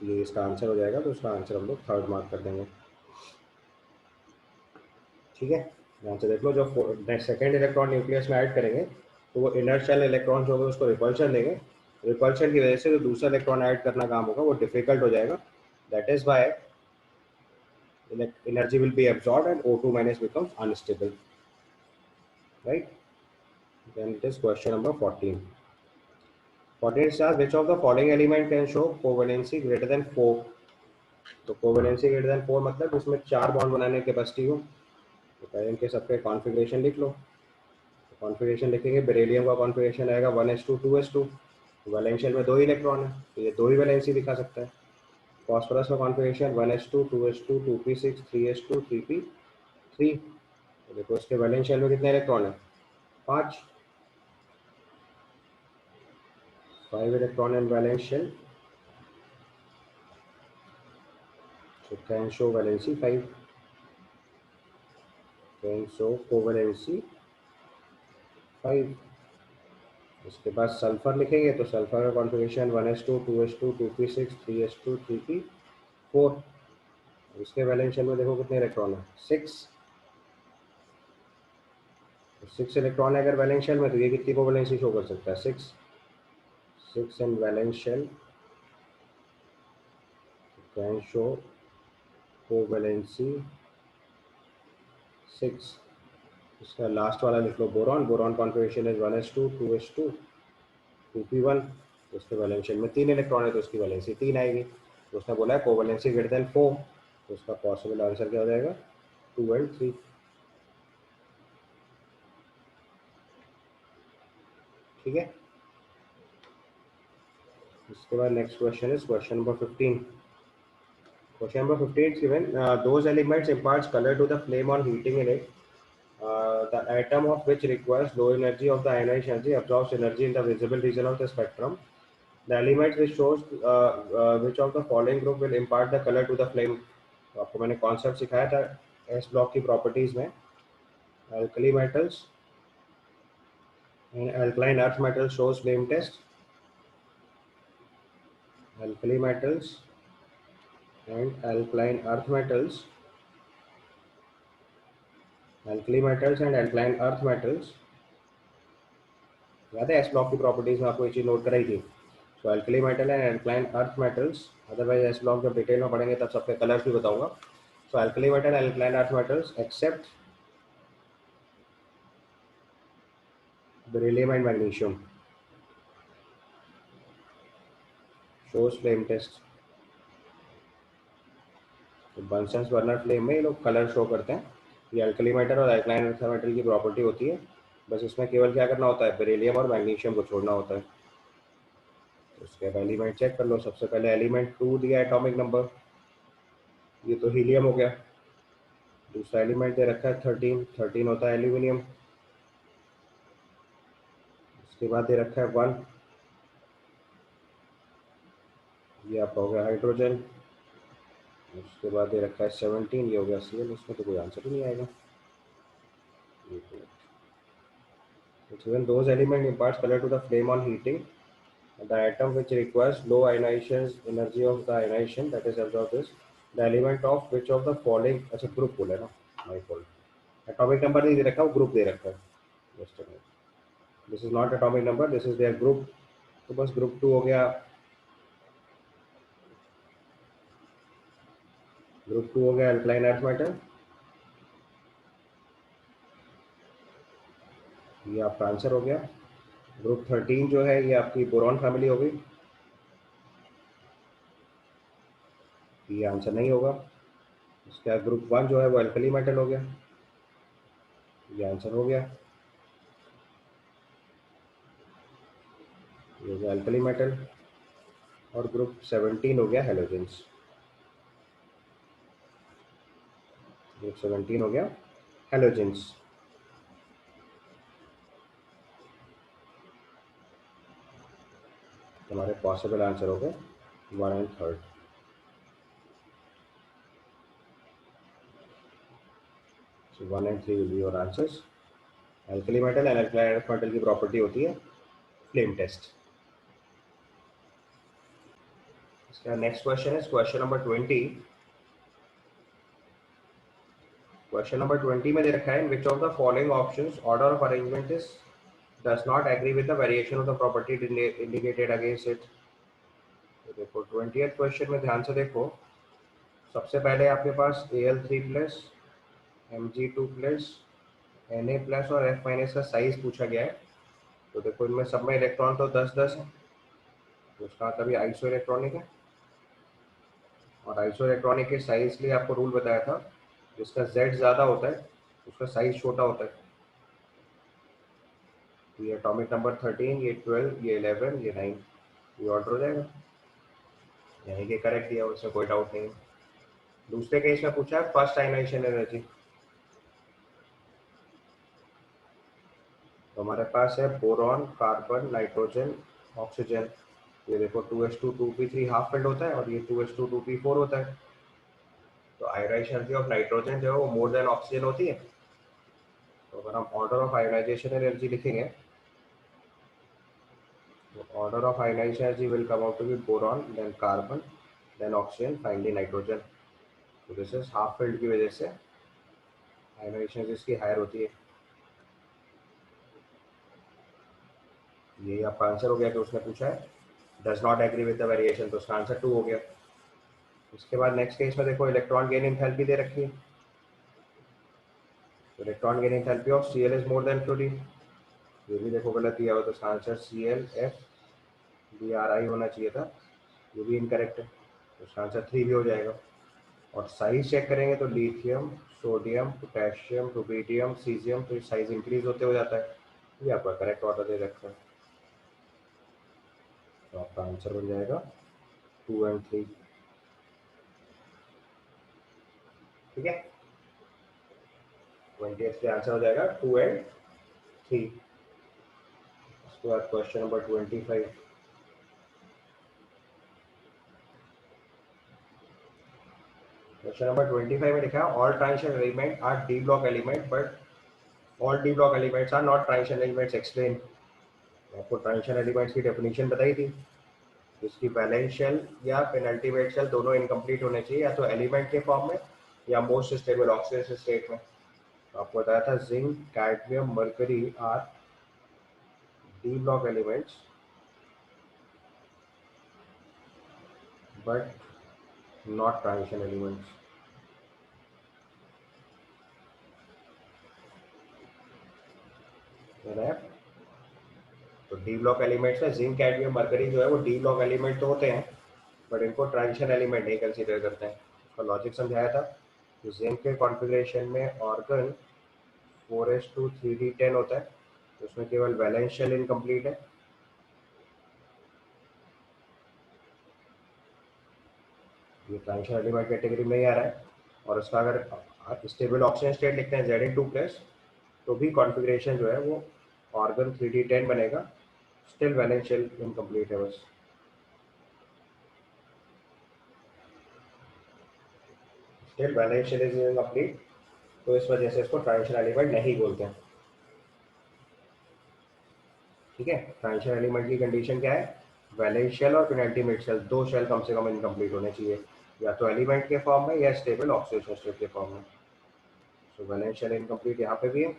ये इसका आंसर हो जाएगा, तो उसका आंसर हम लोग थर्ड मार्क कर देंगे, ठीक है। यहाँ से देख लो, जब सेकेंड इलेक्ट्रॉन न्यूक्लियस में ऐड करेंगे तो वो इनर शेल इलेक्ट्रॉन जो होंगे उसको रिपल्शन देंगे। रिपल्शन की वजह से जो दूसरा इलेक्ट्रॉन ऐड करना काम होगा वो डिफिकल्ट हो जाएगा। That is why energy will be absorbed and O2 minus becomes unstable, right? Then it is question number 14. 14 starts, which of the following element can show covalency greater than 4? तो covalency greater than 4 मतलब इसमें 4 bond बनाने की capacity हो। तो पहले इनके सबके कॉन्फ़िगरेशन लिख लो। तो कॉन्फ़िगरेशन लिखेंगे, बेरिलियम का कॉन्फ़िगरेशन आएगा 1s2 2s2। वैलेंशियल में 2 ही इलेक्ट्रॉन है तो ये 2 ही वैलेंसी दिखा सकता है। फॉस्फोरस का configuration 1s2 2s2 2p6 3s2 3p3। तो देखो इसके वैलेंशियल में कितने इलेक्ट्रॉन है, 5 electron in वैलेंशियल, so can show valency 5, can show covalency 5। इसके बाद सल्फर लिखेंगे तो सल्फर का configuration 1s2 2s2 2p6 3s2 3p4। इसके वैलेंशियल में देखो कितने इलेक्ट्रॉन है, 6। 6 इलेक्ट्रॉन है अगर वैलेंशियल में तो ये कितनी कोवेलेंसी शो कर सकता है, 6। 6 in valence shell can show covalency 6. इसका लास्ट वाला लिख लो, boron. Boron configuration is 1s2 2s2 2p1। तो उसके वैलेंस शेल में 3 इलेक्ट्रॉन है तो उसकी वैलेंसी 3 आएगी। तो उसने बोला है कोवैलेंसी ग्रेटर देन 4, तो उसका पॉसिबल आंसर क्या हो जाएगा? 2 and 3। ठीक है। इसके बाद next question is question number 15। Question number 15 is given. Those elements imparts color to the flame on heating in it. The atom of which requires low energy of the ionized energy absorbs energy in the visible region of the spectrum. The element which shows which of the following group will impart the color to the flame. तो आपको मैंने concept सिखाया था S block की properties में। Alkali metals and alkaline earth metal shows flame test. Alkali metals and alkaline earth metals, alkali metals and alkaline earth metals. याद है S block की प्रॉपर्टीज में आपको ये चीज नोट कराई थी। So alkali metal and alkaline earth metals, otherwise S block जब डिटेल में पढ़ेंगे तब सबके कलर्स भी बताऊंगा। So alkali metal and alkaline earth metals except beryllium and magnesium shows flame test. तो बंसन बर्नर फ्लेम में ये लोग कलर शो करते हैं। ये अल्कली मेटल और अल्कलाइन अर्थ मेटल की प्रॉपर्टी होती है। बस इसमें केवल क्या करना होता है, बेरिलियम और मैग्नीशियम को छोड़ना होता है। तो उसके एलिमेंट चेक कर लो। सबसे पहले एलिमेंट 2 दिया एटॉमिक नंबर, ये तो हीलियम हो गया। दूसरा एलिमेंट दे रखा है 13, 13 होता है एल्यूमिनियम। उसके बाद दे रखा है 1, ये आपका हो गया हाइड्रोजन। उसके बाद दे रखा है 17, ये हो गया Cl। इसमें तो कोई आंसर ही नहीं आएगा। When those element imparts color to the flame on heating, the atom which requires low ionization energy of the ionization that is absorbed is the element of which of the following। अच्छा group बोला ना, my fault. Atomic number नहीं दे रखा, वो group दे रखा है। This is not atomic number, this is there group. तो बस ग्रुप 2 हो गया। ग्रुप 2 हो गया अल्कलाइन अर्थ मेटल, ये आपका आंसर हो गया। ग्रुप 13 जो है ये आपकी बोरॉन फैमिली हो गई, ये आंसर नहीं होगा। इसके बाद ग्रुप 1 जो है वो अल्कली मेटल हो गया, ये आंसर हो गया। ये हो गया अल्कली मेटल। और ग्रुप 17 हो गया हेलोजेंस। ग्रुप 17 हो गया हेलोजेंस। हमारे पॉसिबल आंसर हो गए 1 and 3। So 1 and 3 will be your answers। Alkali metal and alkaline earth metal की प्रॉपर्टी होती है फ्लेम टेस्ट। इसका नेक्स्ट क्वेश्चन है क्वेश्चन नंबर 20। क्वेश्चन नंबर 20 में दे रखा है which of the following options order of arrangement is does not agree with the variation of the property indicated against it. तो देखो 20th क्वेश्चन में ध्यान से देखो। सबसे पहले आपके पास Al3 plus Mg2 plus Na plus और F माइनस का साइज पूछा गया है। तो देखो इनमें सब में इलेक्ट्रॉन तो 10-10 है, तो उसका मतलब ये आइसो इलेक्ट्रॉनिक है। और आइसो इलेक्ट्रॉनिक के साइज के लिए आपको रूल बताया था, जिसका Z ज़्यादा होता है उसका साइज छोटा होता है। तो ये एटॉमिक नंबर 13, ये 12, ये 11, ये 9, ये ऑर्डर हो जाएगा। यहीं के करेक्ट दिया, उसमें कोई डाउट नहीं है। दूसरे केस में पूछा है फर्स्ट आयनाइजेशन एनर्जी। तो हमारे पास है बोरॉन, कार्बन, नाइट्रोजन, ऑक्सीजन। ये देखो 2s2 2p3 हाफ फिल्ड होता है और ये 2s2 2p4 होता है। तो आयोनाइजेशन एनर्जी ऑफ नाइट्रोजन जो है वो मोर देन ऑक्सीजन होती है। तो अगर हम ऑर्डर ऑफ आयोनाइजेशन एनर्जी लिखेंगे तो order of ionization energy will come out to be boron, then carbon, then oxygen, finally nitrogen. तो दिस इज हाफ फिल्ड की वजह से आयोनाइजेशन एनर्जी इसकी हायर होती है। यही आपका आंसर हो गया कि उसने पूछा है। Does not agree with the variation, तो उसका आंसर 2 हो गया। उसके बाद नेक्स्ट केस में देखो इलेक्ट्रॉन गेन एंथैल्पी दे रखी है, electron gain enthalpy of Cl is more then fluorine, ये भी देखो गलत दिया हुआ, तो इसका आंसर ClFBrI होना चाहिए था, ये भी इनकरेक्ट है, तो इसका आंसर 3 भी हो जाएगा। और साइज चेक करेंगे तो lithium, sodium, potassium, rubidium, caesium, तो साइज इंक्रीज होते हो जाता है, ये आपका करेक्ट ऑर्डर दे रखा है, तो आपका आंसर बन जाएगा 2 and 3। ठीक है, 20 से आंसर हो जाएगा 2 and 3। उसके बाद क्वेश्चन नंबर 25। क्वेश्चन नंबर 25 में लिखा है all transition element are D block element but all D block elements are not transition elements, explain. आपको ट्रांजिशन एलिमेंट्स की डेफिनेशन बताई थी, इसकी वैलेंस शेल या पेनल्टीमेट शेल दोनों इनकम्प्लीट होने चाहिए, या तो एलिमेंट के फॉर्म में या मोस्ट स्टेबल ऑक्सीडेशन स्टेट में। तो आपको बताया था zinc, cadmium, mercury are D block elements but not transition elements. तो डी ब्लॉक एलिमेंट्स में जिंक, कैडमियम, मरकरी जो है वो डी ब्लॉक एलिमेंट तो होते हैं, बट इनको ट्रांजिशन एलिमेंट नहीं कंसीडर करते हैं। उसका लॉजिक समझाया था कि जिंक के कॉन्फ़िगरेशन में ऑर्गन 4s2 3d10 होता है, तो उसमें केवल वैलेंस शेल इनकम्प्लीट है, ये ट्रांजिशन एलिमेंट कैटेगरी में ही आ रहा है। और उसका अगर स्टेबल ऑक्सीजन स्टेट लिखते हैं Zn2+, तो भी कॉन्फ़िगरेशन जो है वो ऑर्गन 3d10 बनेगा, स्टिल वैलेंस शेल इनकम्प्लीट है बस। Still valence shell is incomplete, तो इस वजह से इसको ट्रांजिशन एलिमेंट नहीं बोलते हैं। ठीक है, ट्रांजिशन एलिमेंट की कंडीशन क्या है, वैलेंस शेल और पेनल्टीमेट शेल, दो शेल कम से कम इनकम्प्लीट होने चाहिए, या तो एलिमेंट के फॉर्म में या स्टेबल ऑक्सीडेशन स्टेट के फॉर्म में। सो वैलेंस शेल इनकम्प्लीट यहाँ पे भी है,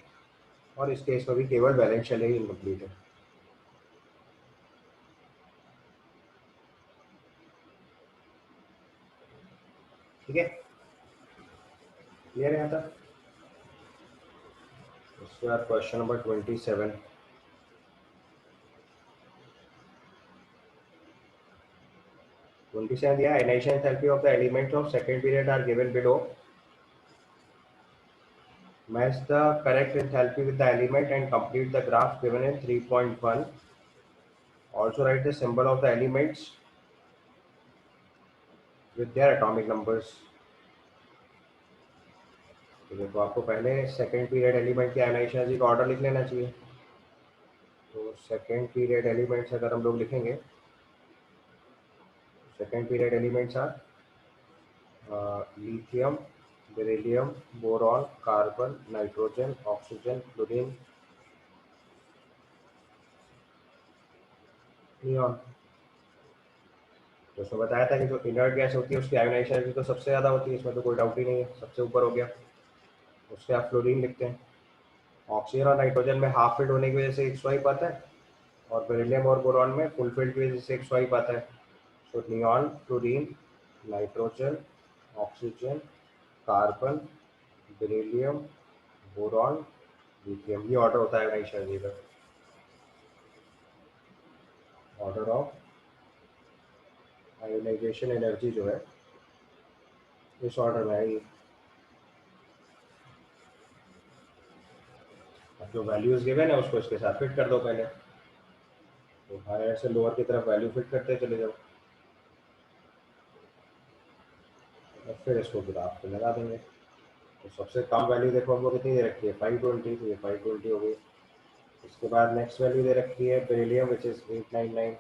और इस केस में भी केवल वैलेंस शेल ही इनकम्प्लीट है। ठीक है, क्लियर है यहाँ तक। उसके बाद क्वेश्चन नंबर 27। दिया ionization enthalpy of the elements of second period are given below, match the correct enthalpy with the element and complete the graph given in 3.1. Also write the symbol of the elements with their atomic numbers. तो देखो आपको पहले second period element के ionization energy का order लिख लेना चाहिए। तो सेकेंड पीरियड एलिमेंट्स अगर हम लोग लिखेंगे, second period elements are lithium, beryllium, boron, carbon, nitrogen, oxygen, fluorine, neon. तो उसमें बताया था कि जो इनर्ट गैस होती है उसकी आयोनाइजेशन एनर्जी तो सबसे ज़्यादा होती है, इसमें तो कोई डाउट ही नहीं है, सबसे ऊपर हो गया। उससे आप फ्लोरीन लिखते हैं, ऑक्सीजन और नाइट्रोजन में हाफ फिल्ड होने की वजह से एक स्वाइप आता है, और बेरिलियम और बोरॉन में फुल फिल्ड की वजह से एक स्वाइप आता है। तो neon, fluorine, nitrogen, oxygen, carbon, beryllium, boron, lithium, ये ऑर्डर होता है आयोनाइजेशन एनर्जी का, ऑर्डर ऑफ आयोनाइजेशन एनर्जी जो है इस ऑर्डर में है ये। अब जो वैल्यूज गिवन है उसको इसके साथ फिट कर दो पहले, तो हायर से लोअर की तरफ वैल्यू फिट करते चले जाओ, और फिर इसको ग्राफ पे लगा देंगे। तो सबसे कम वैल्यू देखो हमको कितनी दे रखी है 520, तो ये 520 हो गई। इसके बाद नेक्स्ट वैल्यू दे रखी है beryllium which is 899,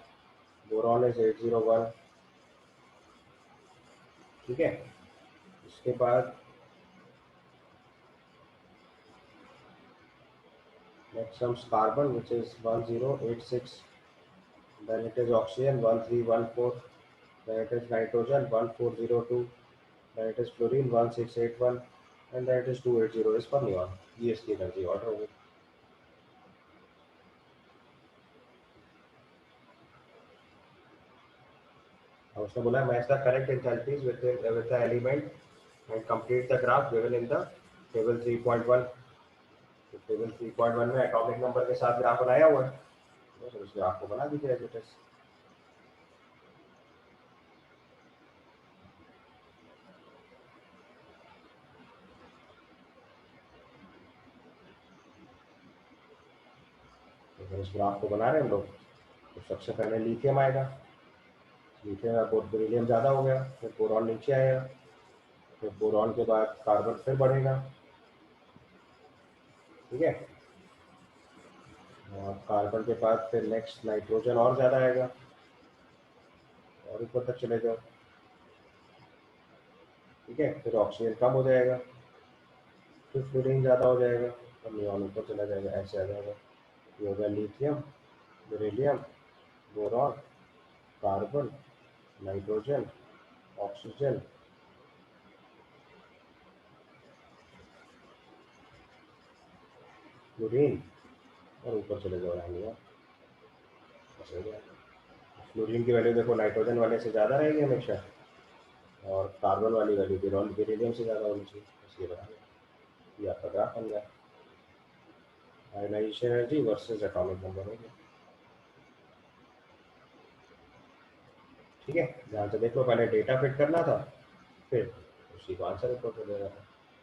boron is 801। ठीक है, इसके बाद next comes carbon which is 1086, then it is oxygen 1314, then it is nitrogen 1402, then it is fluorine 1681, and then it is 280 is for neon। ये इसकी energy order होगी। और उसने बोला match the correct enthalpies with the element and complete the graph given in the table 3.1। तो table 3.1 में atomic number के साथ ग्राफ बनाया हुआ है, तो उस ग्राफ को बना दीजिए एज इट इज। तो फिर इस ग्राफ को बना रहे हैं हम लोग। तो सबसे पहले लिथियम आएगा, लिथियम का बेरिलियम ज़्यादा हो गया, फिर बोरॉन नीचे आएगा, फिर बोरॉन के बाद कार्बन फिर बढ़ेगा, ठीक है। और कार्बन के बाद फिर नेक्स्ट नाइट्रोजन और ज़्यादा आएगा और ऊपर तक चले जाओ, ठीक है। फिर ऑक्सीजन कम हो जाएगा, फिर फ्लोरीन ज़्यादा हो जाएगा और नियॉन ऊपर चला जाएगा, ऐसे आ जाएगा। ये हो गया lithium, beryllium, boron, carbon, nitrogen, oxygen, fluorine और ऊपर चले जाओ नियॉन, ऐसे हो गया। फ्लोरीन की वैल्यू देखो नाइट्रोजन वाले से ज़्यादा रहेगी हमेशा, और कार्बन वाली वैल्यू बेरिलियम से ज़्यादा होनी चाहिए, इसलिए बना ये आपका ग्राफ बन गया। Ionization energy versus atomic number हो गया, ठीक है। ध्यान से देख लो, पहले डेटा फिट करना था, फिर उसी को आंसर रिपोर्ट हो जाएगा।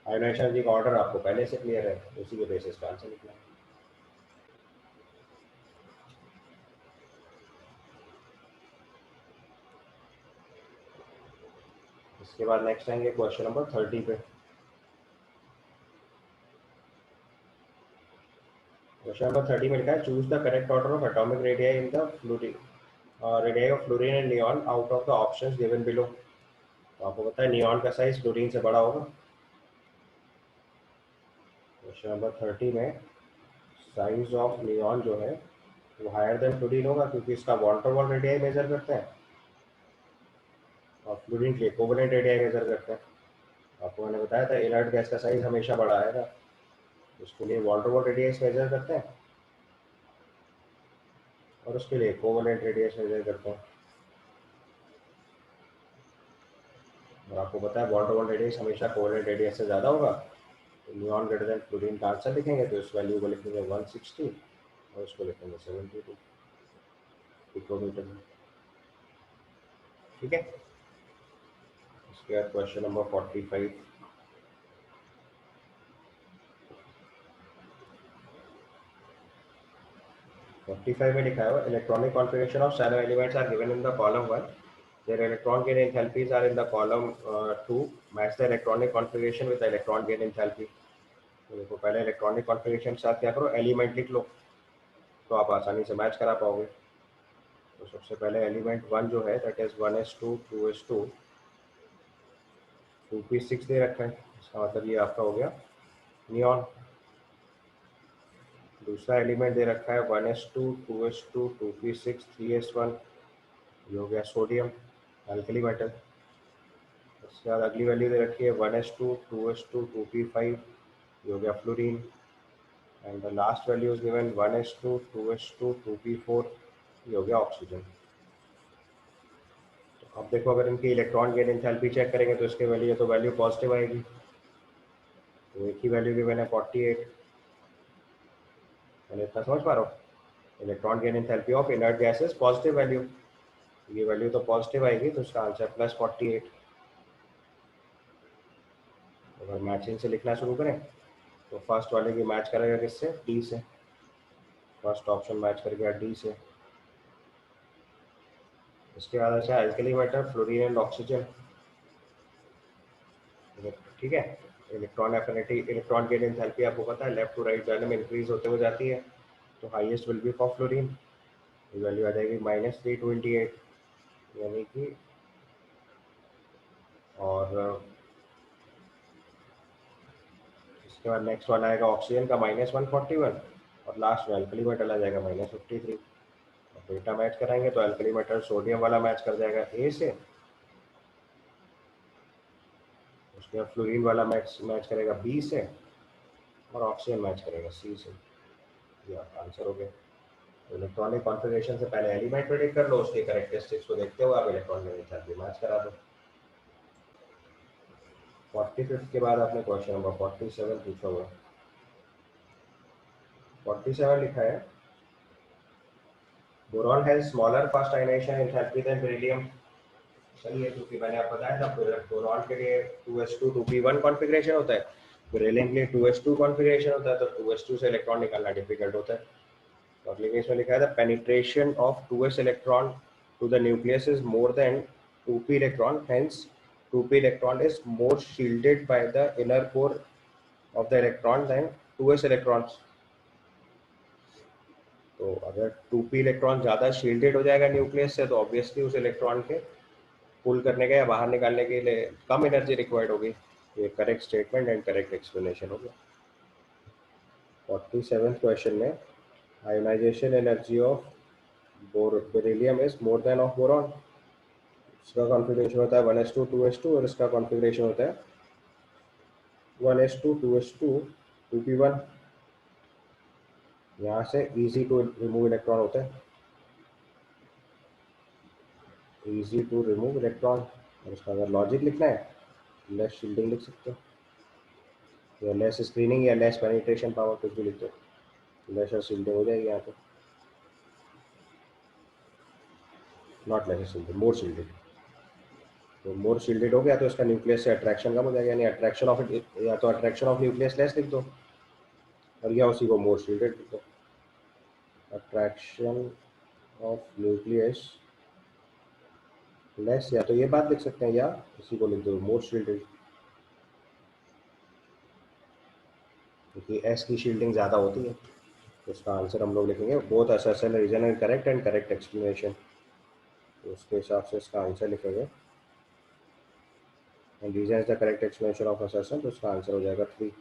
आयोनाइजेशन एनर्जी का ऑर्डर आपको पहले से क्लियर है, उसी के बेसिस पे आंसर लिखना है। इसके बाद नेक्स्ट आएंगे क्वेश्चन नंबर 30 पे। क्वेश्चन नंबर 30 में लिखा है choose the correct order of atomic radii in the fluorine radii of fluorine and neon out of the options given below. तो आपको पता है नियॉन का साइज फ्लोरीन से बड़ा होगा। क्वेश्चन नंबर 30 में साइज ऑफ नियॉन जो है वो हायर देन फ्लोरीन होगा, क्योंकि इसका one to one radii measure करते हैं और फ्लोरीन के इक्विवेलेंट रेडियाई मेजर करते हैं। आपको मैंने बताया था इनर्ट गैस का साइज हमेशा बड़ा आएगा, उसके लिए one to one radius measure करते हैं और उसके लिए कोवलेंट रेडियस मेजर करते हैं। और आपको पता है वॉन टू वॉन रेडियस हमेशा कोवलेंट रेडियस से ज़्यादा होगा, तो नियॉन ग्रेटर देन फ्लोरीन का आंसर लिखेंगे तो इस वैल्यू को लिखेंगे 160 और उसको लिखेंगे 72 पिकोमीटर में, ठीक है। इसके बाद क्वेश्चन नंबर 45। 45 में लिखा है electronic configuration of nano elements are given in the column 1, their electron gain enthalpies are in the column 2, match the electronic configuration with the electron gain enthalpy। तो देखो पहले इलेक्ट्रॉनिक कॉन्फ़िगरेशन के साथ क्या करो, एलिमेंट लिख लो, तो आप आसानी से मैच करा पाओगे। तो सबसे पहले एलिमेंट 1 जो है that is 1s2 2s2 2p6 दे रखा है, इसका मतलब ये आपका हो गया नियॉन। दूसरा एलिमेंट दे रखा है 1s2 2s2 2p6 3s1, ये हो गया सोडियम अल्कली मेटल। उसके बाद अगली वैल्यू दे रखी है 1s2 2s2 2p5, ये हो गया fluorine. And the last value is given 1s2 2s2 2p4, ये हो गया ऑक्सीजन। तो अब देखो अगर इनकी इलेक्ट्रॉन गेन एंथैल्पी चेक करेंगे तो इसके वैल्यू तो वैल्यू पॉजिटिव आएगी, तो एक ही वैल्यू गिवन है 48। मैंने इतना समझ पा रहा हूँ, electron gain enthalpy of inert gases positive value, ये वैल्यू तो पॉजिटिव आएगी, तो इसका आंसर प्लस 48। अगर मैचिंग से लिखना शुरू करें तो फर्स्ट वाले की मैच करेगा किससे, डी से, फर्स्ट ऑप्शन मैच कर गया डी से। इसके बाद अच्छा alkali metal fluorine and oxygen, ठीक है। Electron affinity electron gain enthalpy आपको पता है लेफ्ट टू राइट जाने में इंक्रीज होते हुए जाती है, तो highest will be for fluorine, value आ जाएगी -328, यानी कि और इसके बाद नेक्स्ट वाला आएगा ऑक्सीजन का -141 और लास्ट में अल्कली मेटल आ जाएगा -53। डेटा मैच कराएंगे तो अल्कली मेटल सोडियम वाला मैच कर जाएगा ए से, उसके बाद फ्लोरीन वाला मैच करेगा बी से और ऑक्सीजन मैच करेगा सी से। ये आपका आंसर हो गया। इलेक्ट्रॉनिक कॉन्फ़िगरेशन से पहले एलिमेंट प्रेडिक्ट कर लो, उसके कैरेक्टरिस्टिक्स को देखते हुए आप इलेक्ट्रॉन के नेचर भी मैच करा दो। 45 के बाद आपने क्वेश्चन नंबर 47 पूछा हुआ। 47 लिखा है boron has smaller fast ionization enthalpy than beryllium. चलिए, क्योंकि मैंने आपको बताया था बोरॉन के लिए 2s2 2p1 कॉन्फ़िगरेशन होता है, बेरिलियम के लिए 2s2 कॉन्फ़िगरेशन होता है, तो 2s2 से इलेक्ट्रॉन निकालना डिफिकल्ट होता है। तो अगले केस में लिखा है the penetration of 2s electron to the nucleus is more than 2p electron, hence 2p electron is more shielded by the inner core of the electron than 2s electrons. तो अगर 2p electron ज़्यादा shielded हो जाएगा nucleus से, तो obviously उस electron के पुल करने का या बाहर निकालने के लिए कम एनर्जी रिक्वायर्ड होगी। ये correct statement and correct explanation हो गया। 47th क्वेश्चन में ionization energy of beryllium is more than of boron. इसका कॉन्फ़िगरेशन होता है 1s2 2s2 और इसका कॉन्फ़िगरेशन होता है 1s2 2s2 2p1। यहाँ से इजी टू रिमूव इलेक्ट्रॉन होता है, इजी टू रिमूव इलेक्ट्रॉन। और इसका अगर लॉजिक लिखना है, लेस शील्डिंग लिख सकते हो, या लेस स्क्रीनिंग या लेस पेनिट्रेशन पावर, कुछ भी लिख दो, लेस शील्डिंग हो जाएगी यहाँ पे। Not less shielding, more shielded. तो मोर शील्डेड हो गया तो इसका न्यूक्लियस से अट्रैक्शन कम हो जाएगा, यानी अट्रैक्शन ऑफ, या तो अट्रैक्शन ऑफ न्यूक्लियस लेस लिख दो, और या उसी को मोर शील्डेड लिख दो। अट्रैक्शन ऑफ न्यूक्लियस लेस, या तो ये बात लिख सकते हैं, या इसी को लिख दो मोर शील्डेड, क्योंकि एस की शील्डिंग ज़्यादा होती है। तो इसका आंसर हम लोग लिखेंगे both assertion reason and correct and correct explanation. तो उसके हिसाब से इसका आंसर लिखेंगे, and reason is the correct explanation of assertion, तो इसका आंसर हो जाएगा 3।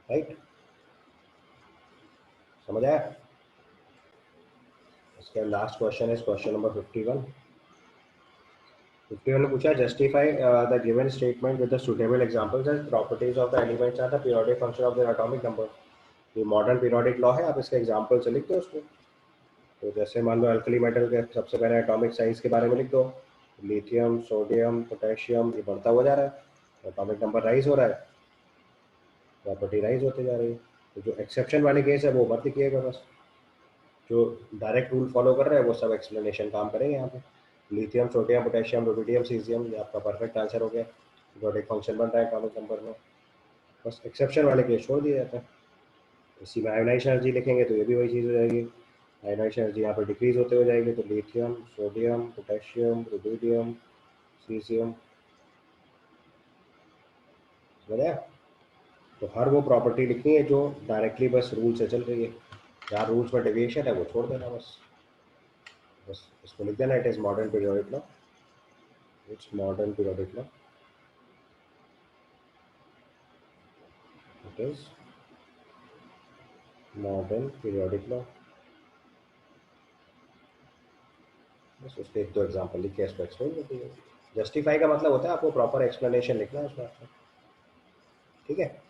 राइट, समझ आया? इसका लास्ट क्वेश्चन है क्वेश्चन नंबर 51। 51 ने पूछा justify the given statement with the suitable examples and properties of the elements are the periodic function of the atomic number. ये मॉडर्न पीरियोडिक लॉ है, आप इसके एग्जांपल से लिख दो उसमें। तो जैसे मान लो अल्कली मेटल के सबसे पहले एटॉमिक साइज के बारे में लिख दो, लिथियम सोडियम पोटेशियम, ये बढ़ता हुआ जा रहा है, एटॉमिक नंबर राइज हो रहा है, प्रॉपर्टी राइज होते जा रही है। तो जो एक्सेप्शन वाले केस है वो मत लिखिएगा, बस जो डायरेक्ट रूल फॉलो कर रहे हैं वो सब एक्सप्लेनेशन काम करेंगे यहाँ पे। Lithium sodium potassium rubidium caesium, ये आपका परफेक्ट आंसर हो गया, पीरियोडिक फंक्शन बन रहा है एटॉमिक नंबर में। बस एक्सेप्शन वाले केस छोड़ दिया जाता है। इसी में आयोनाइजेशन एनर्जी लिखेंगे तो ये भी वही चीज़ हो जाएगी, आयोनाइजेशन एनर्जी यहाँ पर डिक्रीज होते हो जाएगी, तो lithium sodium potassium rubidium caesium. समझ आया? तो हर वो प्रॉपर्टी लिखनी है जो डायरेक्टली बस रूल से चल रही है, जहाँ रूल्स में डेविएशन है वो छोड़ देना बस। बस इसको लिख देना, it is modern periodic law, it's modern periodic law, it is modern periodic law. बस उसके एक दो एग्जाम्पल लिख के इसको एक्सप्लेन कर दीजिए। जस्टिफाई का मतलब होता है आपको प्रॉपर एक्सप्लेनेशन लिखना है उसमें, ठीक है?